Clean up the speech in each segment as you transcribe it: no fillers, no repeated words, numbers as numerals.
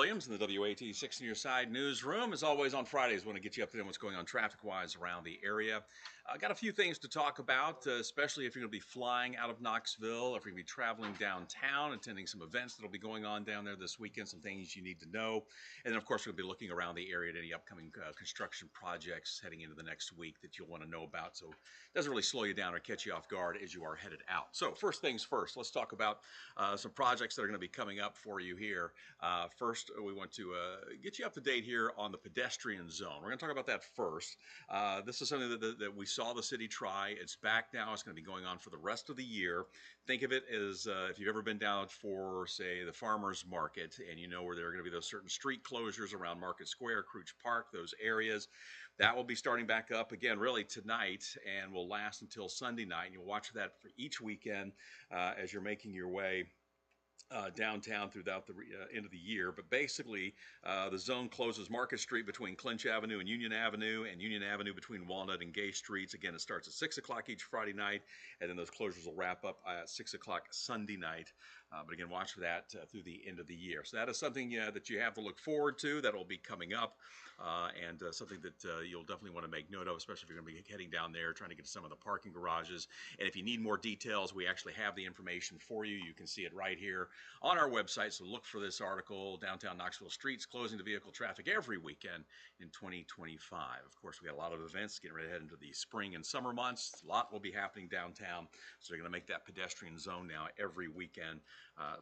Williams in the WATE 6 Near Side newsroom. As always on Fridays, I want to get you up to date on what's going on traffic-wise around the area. Got a few things to talk about, especially if you're going to be flying out of Knoxville, or if you're going to be traveling downtown, attending some events that will be going on down there this weekend, some things you need to know. And then, of course, we'll be looking around the area at any upcoming construction projects heading into the next week that you'll want to know about. So it doesn't really slow you down or catch you off guard as you are headed out. So first things first, let's talk about some projects that are going to be coming up for you here. First, we want to get you up to date here on the pedestrian zone. We're going to talk about that first. This is something that we saw the city try. It's back now. It's going to be going on for the rest of the year. Think of it as if you've ever been down for, say, the farmers market, and you know where there are going to be those certain street closures around Market Square, Crouch Park, those areas. That will be starting back up again really tonight and will last until Sunday night. And you'll watch that for each weekend as you're making your way downtown throughout the end of the year. But basically, the zone closes Market Street between Clinch Avenue and Union Avenue between Walnut and Gay Streets. Again, it starts at 6 o'clock each Friday night, and then those closures will wrap up at 6 o'clock Sunday night. But again, watch for that through the end of the year. So that is something that you have to look forward to. That will be coming up, and something that you'll definitely want to make note of, especially if you're going to be heading down there, trying to get to some of the parking garages. And if you need more details, we actually have the information for you. You can see it right here on our website. So look for this article, Downtown Knoxville Streets Closing to Vehicle Traffic Every Weekend in 2025. Of course, we got a lot of events getting ready to head into the spring and summer months. A lot will be happening downtown. So they're going to make that pedestrian zone now every weekend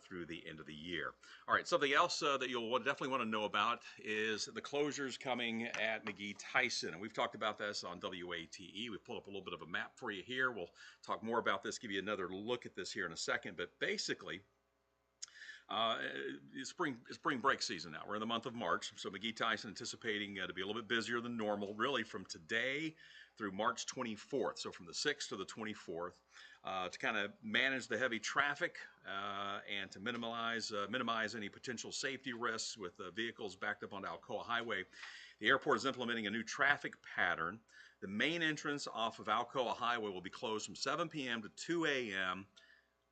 through the end of the year. All right, something else that you'll definitely want to know about is the closures coming at McGee Tyson. And we've talked about this on WATE. We've pulled up a little bit of a map for you here. We'll talk more about this, give you another look at this here in a second. But basically, it's spring break season now. We're in the month of March, so McGee Tyson anticipating to be a little bit busier than normal, really from today through March 24th. So from the 6th to the 24th, to kind of manage the heavy traffic and to minimize any potential safety risks with vehicles backed up onto Alcoa Highway. The airport is implementing a new traffic pattern. The main entrance off of Alcoa Highway will be closed from 7 p.m. to 2 a.m.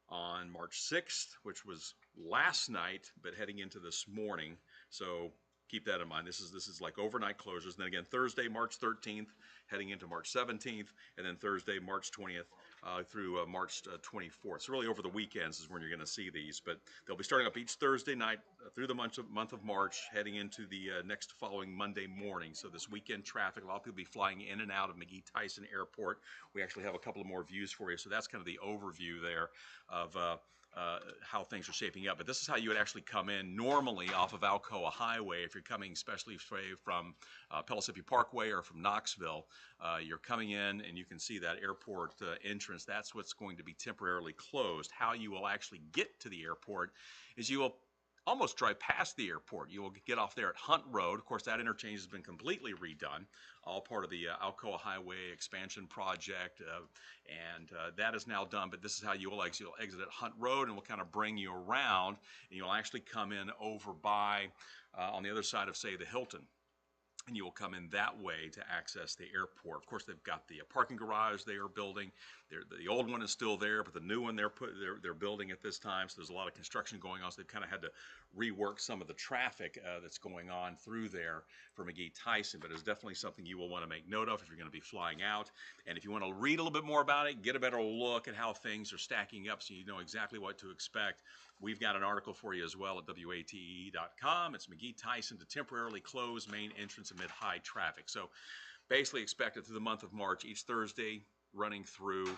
on March 6th, which was last night, but heading into this morning. So keep that in mind. This is like overnight closures. And then again, Thursday, March 13th, heading into March 17th, and then Thursday, March 20th through March 24th. So really over the weekends is when you're going to see these. But they'll be starting up each Thursday night through the month of March, heading into the next following Monday morning. So this weekend traffic, a lot of people will be flying in and out of McGee Tyson Airport. We actually have a couple of more views for you. So that's kind of the overview there of how things are shaping up. But this is how you would actually come in normally off of Alcoa Highway if you're coming especially from Pellissippi Parkway or from Knoxville. You're coming in and you can see that airport entrance. That's what's going to be temporarily closed. How you will actually get to the airport is you will almost drive past the airport. You will get off there at Hunt Road. Of course, that interchange has been completely redone, all part of the Alcoa Highway expansion project, and that is now done. But this is how you will exit. You'll exit at Hunt Road, and we'll kind of bring you around, and you'll actually come in over by on the other side of, say, the Hilton. And you will come in that way to access the airport. Of course, they've got the parking garage they are building. The old one is still there, but the new one they're building at this time. So there's a lot of construction going on. So they've kind of had to rework some of the traffic that's going on through there for McGee Tyson. But it's definitely something you will want to make note of if you're going to be flying out. And if you want to read a little bit more about it, get a better look at how things are stacking up so you know exactly what to expect, we've got an article for you as well at WATE.com. It's McGee Tyson to temporarily close main entrance amid high traffic. So basically expect it through the month of March, each Thursday running through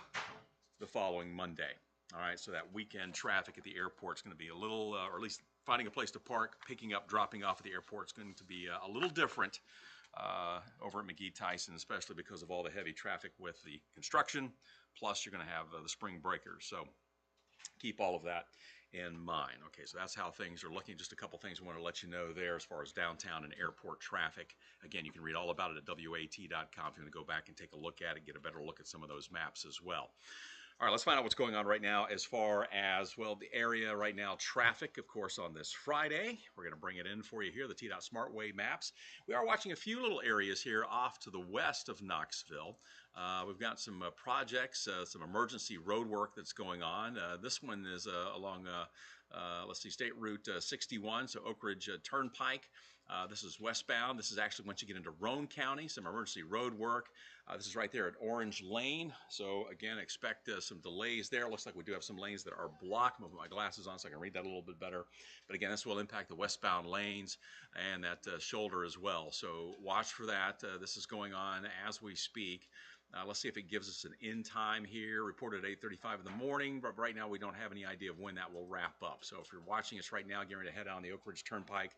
the following Monday. All right, so that weekend traffic at the airport is going to be a little, or at least finding a place to park, picking up, dropping off at the airport is going to be a little different over at McGee Tyson, especially because of all the heavy traffic with the construction. Plus, you're going to have the spring breakers. So keep all of that in mind. Okay, so that's how things are looking. Just a couple things I want to let you know there as far as downtown and airport traffic. Again, you can read all about it at WAT.com if you want to go back and take a look at it, get a better look at some of those maps as well. All right, let's find out what's going on right now as far as, well, the area right now, traffic, of course, on this Friday. We're going to bring it in for you here, the TDOT SmartWay maps. We are watching a few little areas here off to the west of Knoxville. We've got some projects, some emergency road work that's going on. This one is along let's see, State Route 61, so Oak Ridge Turnpike. This is westbound. This is actually once you get into Roane County, some emergency road work. This is right there at Orange Lane. So again, expect some delays there. Looks like we do have some lanes that are blocked. I'm going to put my glasses on so I can read that a little bit better. But again, this will impact the westbound lanes and that shoulder as well. So watch for that. This is going on as we speak. Let's see if it gives us an end time here. Reported at 8:35 in the morning, but right now we don't have any idea of when that will wrap up. So if you're watching us right now, getting ready to head on the Oak Ridge Turnpike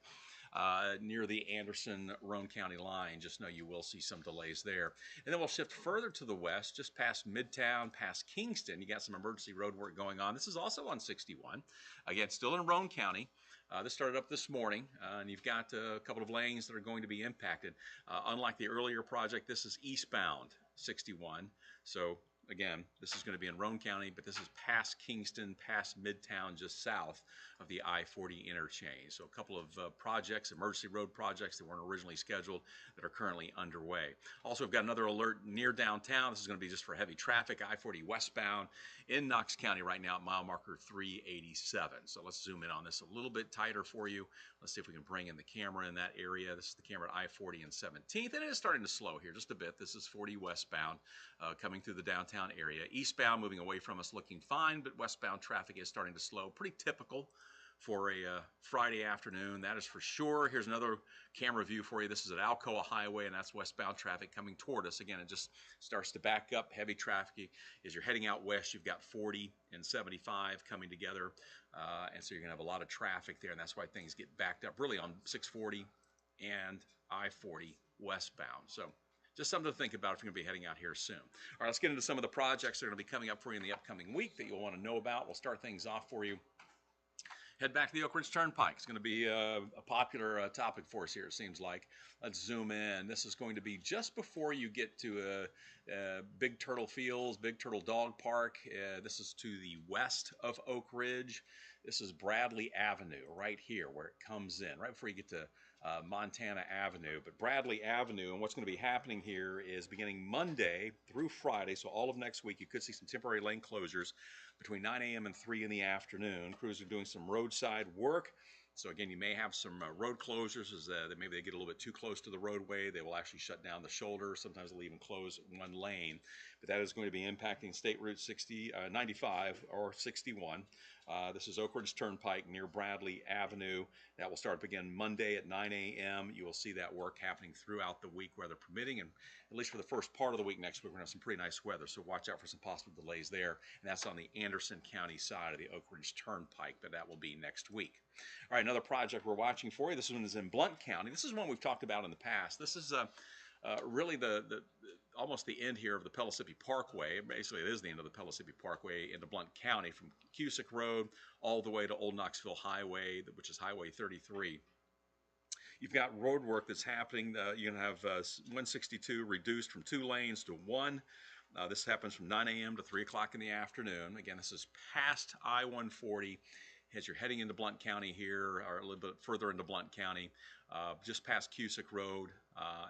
near the Anderson-Roane County line, just know you will see some delays there. And then we'll shift further to the west, just past Midtown, past Kingston. You got some emergency road work going on. This is also on 61. Again, still in Roane County. This started up this morning, and you've got a couple of lanes that are going to be impacted. Unlike the earlier project, this is eastbound 61. So again, this is going to be in Roane County, but this is past Kingston, past Midtown, just south of the I-40 interchange. So a couple of projects, emergency road projects that weren't originally scheduled that are currently underway. Also, we've got another alert near downtown. This is going to be just for heavy traffic, I-40 westbound in Knox County right now at mile marker 387. So let's zoom in on this a little bit tighter for you. Let's see if we can bring in the camera in that area. This is the camera at I-40 and 17th, and it is starting to slow here just a bit. This is 40 westbound coming through the downtown area. Eastbound moving away from us looking fine, but westbound traffic is starting to slow. Pretty typical for a Friday afternoon, that is for sure. Here's another camera view for you. This is at Alcoa Highway, and that's westbound traffic coming toward us. Again, it just starts to back up. Heavy traffic as you're heading out west. You've got 40 and 75 coming together, and so you're going to have a lot of traffic there, and that's why things get backed up really on 640 and I-40 westbound. So just something to think about if you're going to be heading out here soon. All right, let's get into some of the projects that are going to be coming up for you in the upcoming week that you'll want to know about. We'll start things off for you. Head back to the Oak Ridge Turnpike. It's going to be a popular topic for us here, it seems like. Let's zoom in. This is going to be just before you get to Big Turtle Fields, Big Turtle Dog Park. This is to the west of Oak Ridge. This is Bradley Avenue right here where it comes in, right before you get to Montana Avenue. But Bradley Avenue, and what's going to be happening here is beginning Monday through Friday, so all of next week, you could see some temporary lane closures between 9 a.m. and 3 in the afternoon. Crews are doing some roadside work. So again, you may have some road closures as maybe they get a little bit too close to the roadway. They will actually shut down the shoulder. Sometimes they'll even close one lane. But that is going to be impacting State Route 95 or 61. This is Oak Ridge Turnpike near Bradley Avenue. That will start up again Monday at 9 a.m. You will see that work happening throughout the week, weather permitting, and at least for the first part of the week next week, we're going to have some pretty nice weather, so watch out for some possible delays there, and that's on the Anderson County side of the Oak Ridge Turnpike, but that will be next week. All right, another project we're watching for you. This one is in Blount County. This is one we've talked about in the past. This is really the almost the end here of the Pellissippi Parkway. Basically, it is the end of the Pellissippi Parkway into Blount County from Cusick Road all the way to Old Knoxville Highway, which is Highway 33. You've got road work that's happening. You're going to have 162 reduced from 2 lanes to 1. This happens from 9 a.m. to 3 o'clock in the afternoon. Again, this is past I-140 as you're heading into Blount County here, or a little bit further into Blount County, just past Cusick Road,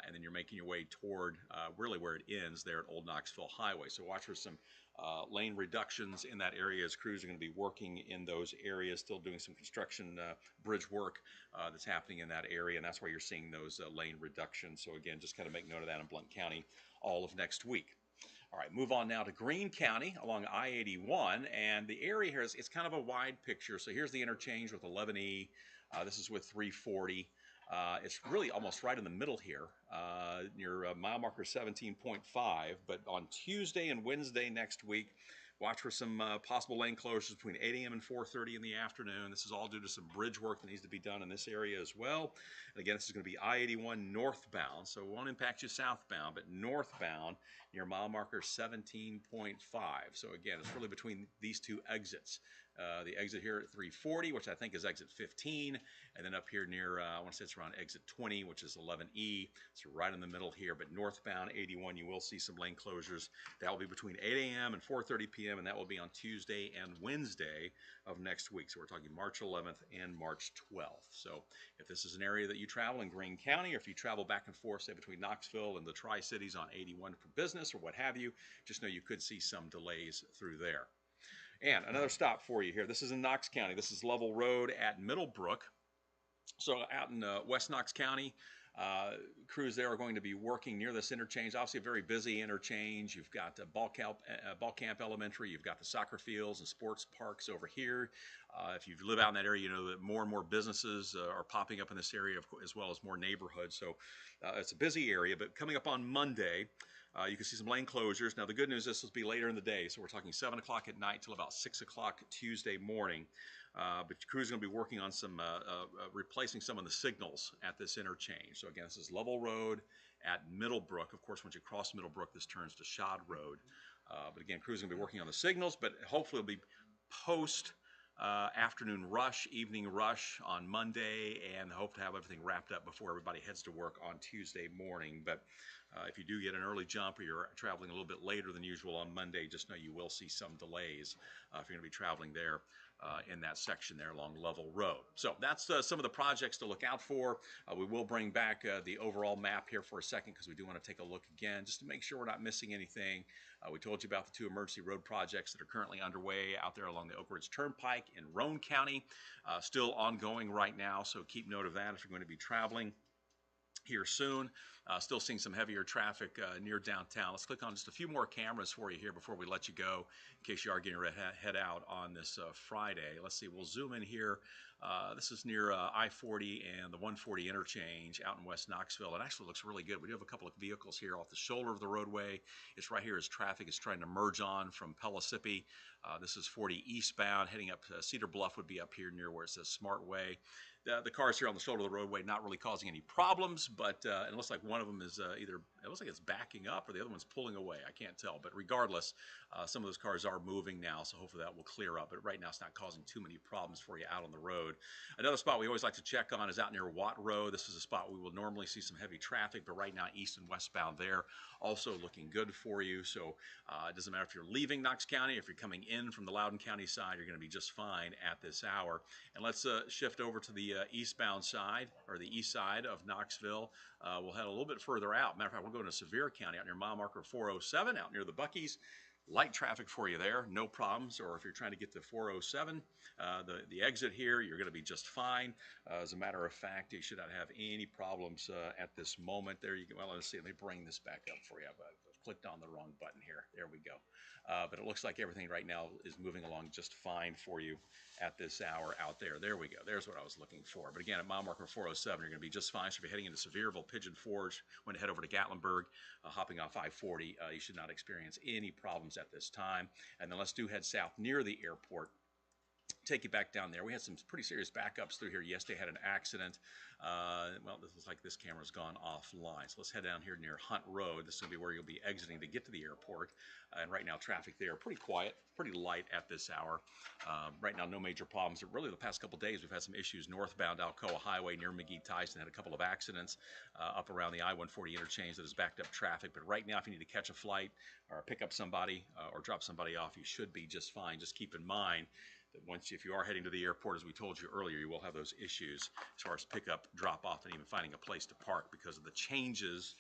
and then you're making your way toward really where it ends there at Old Knoxville Highway. So watch for some lane reductions in that area as crews are going to be working in those areas, still doing some construction bridge work that's happening in that area, and that's why you're seeing those lane reductions. So again, just kind of make note of that in Blount County all of next week. All right, move on now to Greene County along I-81, and the area here is it's kind of a wide picture. So here's the interchange with 11E. This is with 340. It's really almost right in the middle here, near mile marker 17.5. But on Tuesday and Wednesday next week, watch for some possible lane closures between 8 a.m. and 4:30 in the afternoon. This is all due to some bridge work that needs to be done in this area as well. And again, this is going to be I-81 northbound, so it won't impact you southbound, but northbound near mile marker 17.5. So again, it's really between these two exits. The exit here at 340, which I think is exit 15, and then up here near, I want to say it's around exit 20, which is 11E. So right in the middle here, but northbound 81, you will see some lane closures. That will be between 8 a.m. and 4:30 p.m., and that will be on Tuesday and Wednesday of next week. So we're talking March 11th and March 12th. So if this is an area that you travel in Greene County, or if you travel back and forth, say between Knoxville and the Tri-Cities on 81 for business or what have you, just know you could see some delays through there. And another stop for you here. This is in Knox County. This is Lovell Road at Middlebrook. So out in West Knox County, crews there are going to be working near this interchange. Obviously, a very busy interchange. You've got Ball Camp Elementary. You've got the soccer fields and sports parks over here. If you live out in that area, you know that more and more businesses are popping up in this area, as well as more neighborhoods. So it's a busy area. But coming up on Monday, you can see some lane closures. Now, the good news is this will be later in the day. So we're talking 7 o'clock at night till about 6 o'clock Tuesday morning. But the crew's going to be working on some replacing some of the signals at this interchange. So again, this is Lovell Road at Middlebrook. Of course, once you cross Middlebrook, this turns to Shod Road. But again, crew's going to be working on the signals, but hopefully it'll be post afternoon rush, evening rush on Monday, and hope to have everything wrapped up before everybody heads to work on Tuesday morning. But if you do get an early jump or you're traveling a little bit later than usual on Monday, just know you will see some delays if you're going to be traveling there in that section there along Lovell Road. So that's some of the projects to look out for. We will bring back the overall map here for a second because we do want to take a look again just to make sure we're not missing anything. We told you about the 2 emergency road projects that are currently underway out there along the Oak Ridge Turnpike in Roane County. Still ongoing right now, so keep note of that if you're going to be traveling here soon. Still seeing some heavier traffic near downtown. Let's click on just a few more cameras for you here before we let you go, in case you are getting ready to head out on this Friday. Let's see, we'll zoom in here. This is near I-40 and the 140 interchange out in West Knoxville. It actually looks really good. We do have a couple of vehicles here off the shoulder of the roadway. It's right here as traffic is trying to merge on from Pellissippi. This is 40 eastbound, heading up Cedar Bluff would be up here near where it says Smart Way. The cars here on the shoulder of the roadway not really causing any problems, but it looks like one of them is either, it looks like it's backing up or the other one's pulling away. I can't tell, but regardless, some of those cars are moving now, so hopefully that will clear up. But right now it's not causing too many problems for you out on the road. Another spot we always like to check on is out near WATE Road. This is a spot we will normally see some heavy traffic, but right now east and westbound there also looking good for you. So it doesn't matter if you're leaving Knox County, if you're coming in from the Loudoun County side, you're going to be just fine at this hour. And let's shift over to the eastbound side, or the east side of Knoxville. We'll head a little bit further out. Matter of fact, we'll go into Sevier County out near mile marker 407, out near the Buc-ee's. Light traffic for you there, no problems. Or if you're trying to get to 407, the exit here, you're going to be just fine. As a matter of fact, you should not have any problems at this moment. There you go. Well, let's see. Let me bring this back up for you. I've clicked on the wrong button here. There we go. But it looks like everything right now is moving along just fine for you at this hour out there. There we go. There's what I was looking for. But again, at mile marker 407, you're going to be just fine. So if you're heading into Sevierville, Pigeon Forge, when you head over to Gatlinburg, hopping off I-40, you should not experience any problems at this time. And then let's do head south near the airport. Take you back down there. We had some pretty serious backups through here. Yesterday had an accident. Well, this looks like this camera's gone offline. So let's head down here near Hunt Road. This is going to be where you'll be exiting to get to the airport. And right now, traffic there, pretty quiet, pretty light at this hour. Right now, no major problems. Really, the past couple days, we've had some issues northbound Alcoa Highway near McGee-Tyson. Had a couple of accidents up around the I-140 interchange that has backed up traffic. But right now, if you need to catch a flight or pick up somebody or drop somebody off, you should be just fine. Just keep in mind that if you are heading to the airport, as we told you earlier, you will have those issues as far as pickup, drop off, and even finding a place to park because of the changes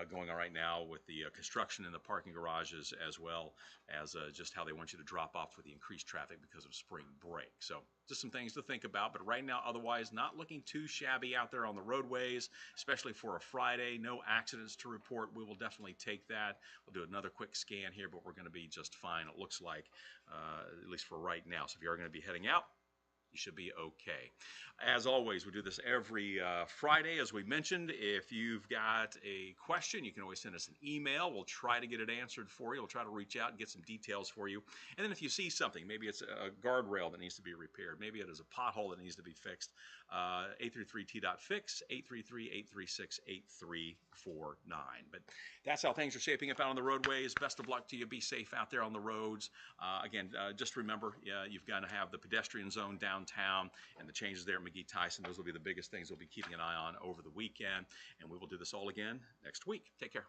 going on right now with the construction in the parking garages, as well as just how they want you to drop off with the increased traffic because of spring break. So just some things to think about, but right now, otherwise, not looking too shabby out there on the roadways, especially for a Friday. No accidents to report. We will definitely take that. We'll do another quick scan here, but we're going to be just fine, it looks like, at least for right now. So if you are going to be heading out, you should be okay. As always, we do this every Friday, as we mentioned. If you've got a question, you can always send us an email. We'll try to get it answered for you. We'll try to reach out and get some details for you. And then if you see something, maybe it's a guardrail that needs to be repaired, maybe it is a pothole that needs to be fixed, 833-T.Fix, 833-836-8349. But that's how things are shaping up out on the roadways. Best of luck to you. Be safe out there on the roads. Again, just remember, you've got to have the pedestrian zone downtown and the changes there at McGee-Tyson. Those will be the biggest things we'll be keeping an eye on over the weekend. And we will do this all again next week. Take care.